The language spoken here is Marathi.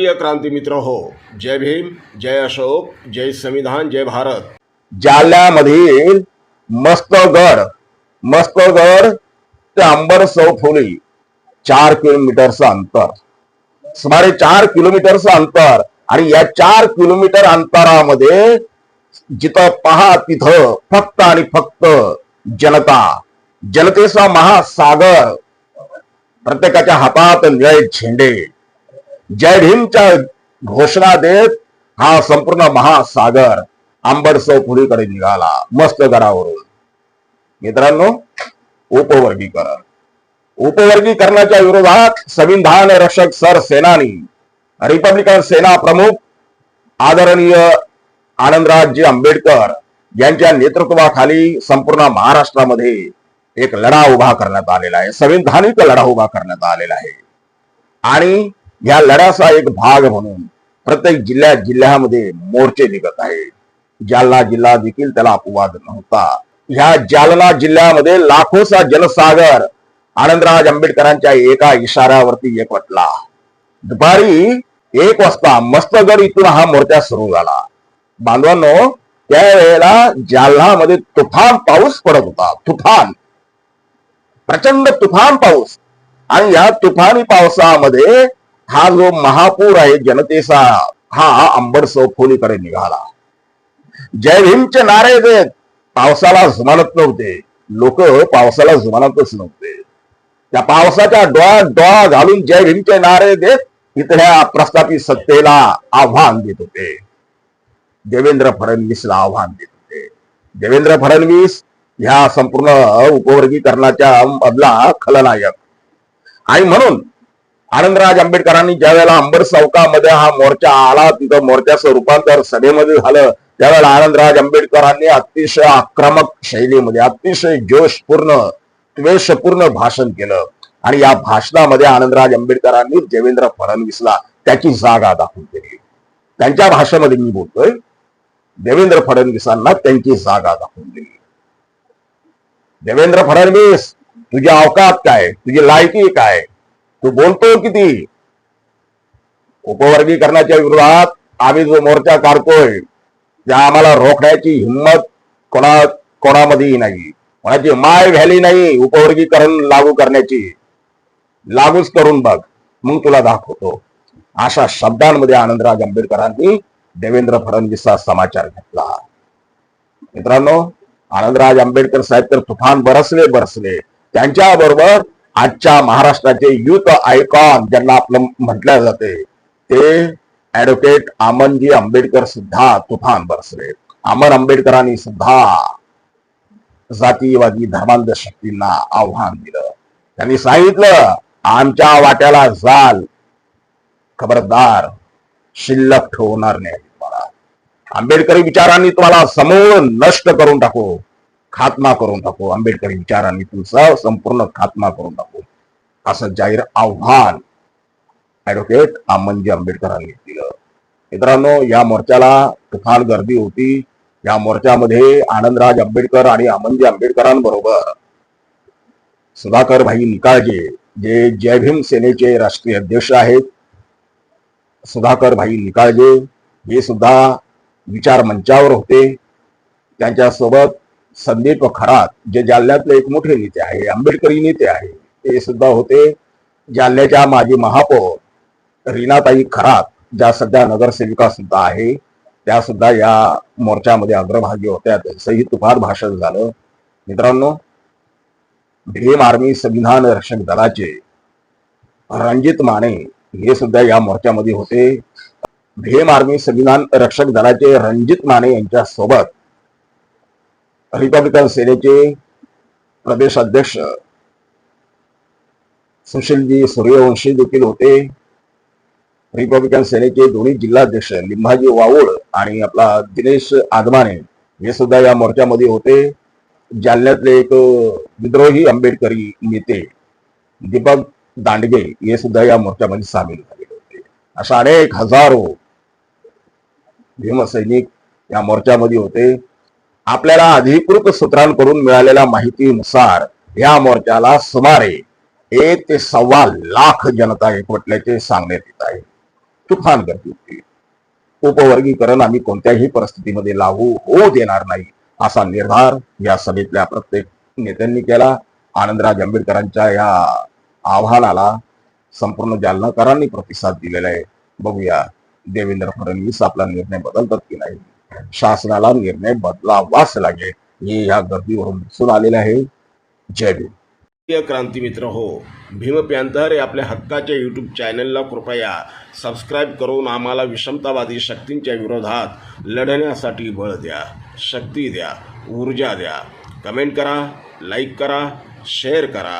प्रिय क्रांती मित्र हो, जय भीम, जय अशोक, जय संविधान, जय भारत। जालन्यामधील मस्तगड ते अंबर चौफुली 4 किलोमीटरचं अंतर, सुमारे 4 किलोमीटरचं अंतर। आणि या 4 किलोमीटर अंतरामध्ये जिथं पहा तिथं फक्त आणि फक्त जनतेचा महासागर, प्रत्येकाच्या हातात निळे झेंडे, जय भीमच्या घोषणा देत हा संपूर्ण महासागर अंबर चौफुलीकडे निघाला मस्तगडावरून। मित्रांनो, उपवर्गीकरणाच्या विरोधात संविधान रक्षक सरसेनानी, रिपब्लिकन सेना प्रमुख आदरणीय आनंदरावजी आंबेडकर यांच्या नेतृत्वाखाली संपूर्ण महाराष्ट्रामध्ये एक लढा उभा करण्यात आलेला आहे, संविधानिक लढा उभा करण्यात आलेला आहे। आणि या लढ्याचा एक भाग म्हणून प्रत्येक जिल्ह्यामध्ये मोर्चे निघत आहे। जालना जिल्हा देखील त्याला अपवाद नव्हता। ह्या जालना जिल्ह्यामध्ये लाखोचा जनसागर आनंदराव आंबेडकरांच्या एका इशाऱ्यावरती एकवटला। दुपारी 1 वाजता मस्तगड इथून हा मोर्चा सुरू झाला। बांधवांनो, त्यावेळेला जालनामध्ये तुफान पाऊस पडत होता, प्रचंड तुफान पाऊस। आणि या तुफानी पावसामध्ये हा जो महापूर आहे जनतेचा, हा अंबर चौफुलीकडे निघाला। जय भीमचे नारे देत पावसाला जुमानत नव्हते, लोक पावसाला जुमानतच नव्हते। त्या पावसाच्या डोळ्यात डोळा घालून जय भीमचे नारे देत इथल्या प्रस्थापित सत्तेला आव्हान देत होते, देवेंद्र फडणवीसला आव्हान देत होते। देवेंद्र फडणवीस ह्या संपूर्ण उपवर्गीकरणाच्या मधला खलनायक। आणि म्हणून आनंदराव आंबेडकरांनी ज्या वेळेला अंबर चौकामध्ये हा मोर्चा आला, तिथं मोर्चाचं रूपांतर सभेमध्ये झालं, त्यावेळेला आनंदराव आंबेडकरांनी अतिशय आक्रमक शैलीमध्ये, अतिशय जोशपूर्ण, द्वेषपूर्ण भाषण केलं। आणि या भाषणामध्ये आनंदराव आंबेडकरांनी देवेंद्र फडणवीसला त्याची जागा दाखवून दिली। त्यांच्या भाषेमध्ये मी बोलतोय, देवेंद्र फडणवीसांना त्यांची जागा दाखवून दिली। देवेंद्र फडणवीस, तुझी अवकात काय, तुझी लायकी काय, तू बोलतो किती? उपवर्गीकरणाच्या विरोधात आम्ही जो मोर्चा काढतोय, त्या आम्हाला रोखण्याची हिंमत कोणामध्येही नाही, कोणाची माय व्हॅली नाही। उपवर्गीकरण लागू करण्याची, लागूच करून बघ, मग तुला दाखवतो, अशा शब्दांमध्ये आनंदराव आंबेडकरांनी देवेंद्र फडणवीसचा समाचार घेतला। मित्रांनो, आनंदराव आंबेडकर साहेब तर तुफान बरसले। त्यांच्या बरोबर आजच्या महाराष्ट्राचे युथ आयकॉन ज्यांना आपलं म्हटलं जाते, ते ऍडव्होकेट अमनजी आंबेडकर सुद्धा तुफान बरसले। अमन आंबेडकरांनी सुद्धा जातीयवादी धर्मांध शक्तींना आव्हान दिलं। त्यांनी सांगितलं, आमच्या वाट्याला जाल, खबरदार, शिल्लक ठेवणार नाही तुम्हाला। आंबेडकरी विचारांनी तुम्हाला समूळ नष्ट करून टाकू, खात्मा करून टाकू, आंबेडकरी विचारांनी तुमचा संपूर्ण खात्मा करून टाकू, असं जाहीर आव्हान ऍडव्होकेट अमनजी आंबेडकरांनी दिलं। मित्रांनो, या मोर्चाला तुफान गर्दी होती। या मोर्चामध्ये आनंदराव आंबेडकर आणि अमनजी आंबेडकरांबरोबर सुधाकर भाई निकाळजे, जे जय भीम सेनेचे राष्ट्रीय अध्यक्ष आहेत, सुधाकर भाई निकाळजे हे सुद्धा विचार मंचावर होते। त्यांच्यासोबत संदीप खरात, जे जालन्यातले एक मोठे नेते आहे, आंबेडकरी नेते आहे, ते सुद्धा होते। जालन्याच्या माजी महापौर रीनाताई खरात, ज्या सध्या नगरसेविका सुद्धा आहे, त्या सुद्धा या मोर्चामध्ये अग्रभागी होत्या। त्यांचंही तुफान भाषण झालं। मित्रांनो, भीम आर्मी संविधान रक्षक दलाचे रणजित माने हे सुद्धा या मोर्चामध्ये होते। भीम आर्मी संविधान रक्षक दलाचे रणजित माने यांच्या सोबत रिपब्लिकन सेनेचे प्रदेश अध्यक्ष सुशीलजी सूर्यवंशी देखील होते। रिपब्लिकन सेनेचे दोन्ही जिल्हाध्यक्ष लिंबाजी वाऊळ आणि आपला दिनेश आदमाने हे सुद्धा या मोर्चामध्ये होते। जालन्यातले एक विद्रोही आंबेडकरी नेते दीपक दांडगे हे सुद्धा या मोर्चामध्ये सामील झालेले होते। अशा अनेक हजारो भीमसैनिक या मोर्चामध्ये होते। आपल्याला अधिकृत सूत्रांकडून मिळालेल्या माहितीनुसार या मोर्चाला सुमारे 1 ते 1.25 लाख जनता एकवटल्याचे सांगण्यात येत आहे। तुफान गर्दी होती. उपवर्गीकरण आम्ही कोणत्याही परिस्थितीमध्ये लागू होऊ देणार नाही असा निर्धार या सभेतल्या प्रत्येक नेत्यांनी केला. आनंदराज आंबेडकरांच्या या आव्हानाला संपूर्ण जालनाकरांनी प्रतिसाद दिलेला आहे. बघूया देवेंद्र फडणवीस आपला निर्णय बदलतात की नाही. शासनाला निर्णय बदलावाच लागेल हे या गर्दीवरून दिसून आलेले आहे. जय भीम. प्रिय क्रांती मित्र हो, भीम पॅन्थर या आपल्या हक्काच्या यूट्यूब चॅनलला कृपया सबस्क्राईब करून आम्हाला विषमतावादी शक्तींच्या विरोधात लढण्यासाठी बळ द्या, शक्ती द्या, ऊर्जा द्या. कमेंट करा, लाईक करा, शेअर करा.